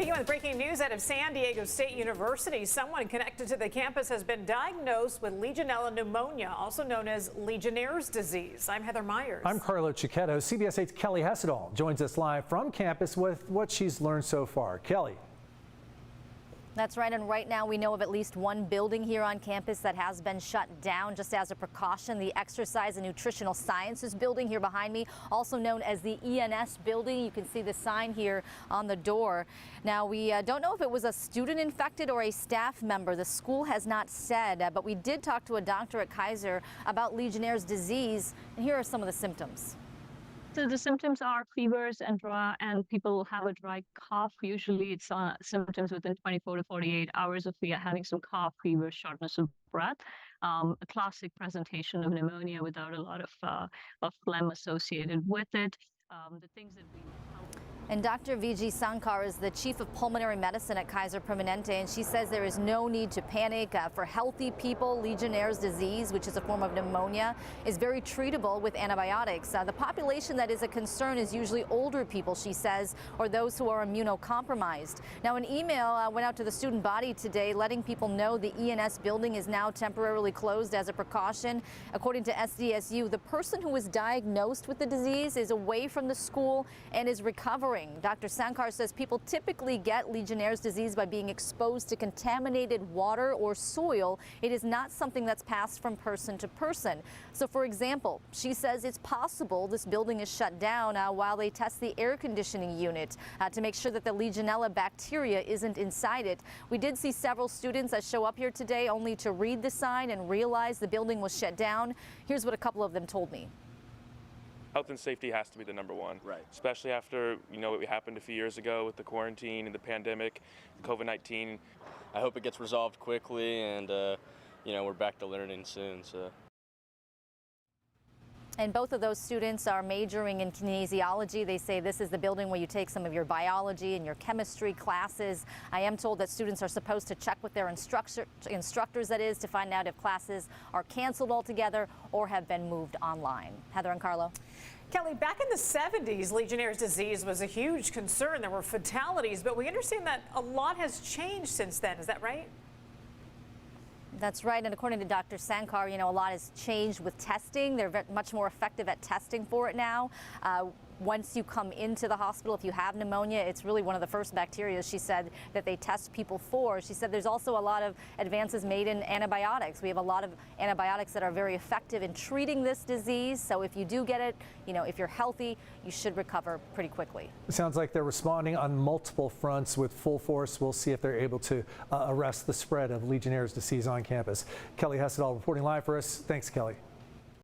begin with breaking news out of San Diego State University. Someone connected to the campus has been diagnosed with Legionella pneumonia, also known as Legionnaire's disease. I'm Heather Myers. I'm Carlo Cicchetto. CBS 8's Kelly Hessedall joins us live from campus with what she's learned so far. Kelly. That's right, and right now we know of at least one building here on campus that has been shut down just as a precaution. The Exercise and Nutritional Sciences building here behind me, also known as the ENS building. You can see the sign here on the door. Now, we don't know if it was a student infected or a staff member. The school has not said, but we did talk to a doctor at Kaiser about Legionnaire's disease, and here are some of the symptoms. So the symptoms are fevers and people have a dry cough. Usually it's symptoms within 24 to 48 hours of having some cough, fever, shortness of breath. A classic presentation of pneumonia without a lot of phlegm associated with it. The things that we And Dr. Vijay Sankar is the chief of pulmonary medicine at Kaiser Permanente, and she says there is no need to panic. For healthy people, Legionnaire's disease, which is a form of pneumonia, is very treatable with antibiotics. The population that is a concern is usually older people, she says, or those who are immunocompromised. Now, an email went out to the student body today letting people know the ENS building is now temporarily closed as a precaution. According to SDSU, the person who was diagnosed with the disease is away from the school and is recovering. Dr. Sankar says people typically get Legionnaire's disease by being exposed to contaminated water or soil. It is not something that's passed from person to person. So, for example, she says it's possible this building is shut down while they test the air conditioning unit to make sure that the Legionella bacteria isn't inside it. We did see several students that show up here today only to read the sign and realize the building was shut down. Here's what a couple of them told me. Health and safety has to be the number one, right? Especially after, what happened a few years ago with the quarantine and the pandemic, COVID-19. I hope it gets resolved quickly and, we're back to learning soon. So. And both of those students are majoring in kinesiology. They say this is the building where you take some of your biology and your chemistry classes. I am told that students are supposed to check with their instructors, that is, to find out if classes are canceled altogether or have been moved online. Heather and Carlo. Kelly, back in the 70s, Legionnaire's disease was a huge concern. There were fatalities, but we understand that a lot has changed since then. Is that right? That's right, and according to Dr. Sankar, a lot has changed with testing. They're much more effective at testing for it now. Once you come into the hospital, if you have pneumonia, it's really one of the first bacteria, she said, that they test people for. She said there's also a lot of advances made in antibiotics. We have a lot of antibiotics that are very effective in treating this disease. So if you do get it, if you're healthy, you should recover pretty quickly. It sounds like they're responding on multiple fronts with full force. We'll see if they're able to arrest the spread of Legionnaire's disease on campus. Kelly Hessedall reporting live for us. Thanks, Kelly.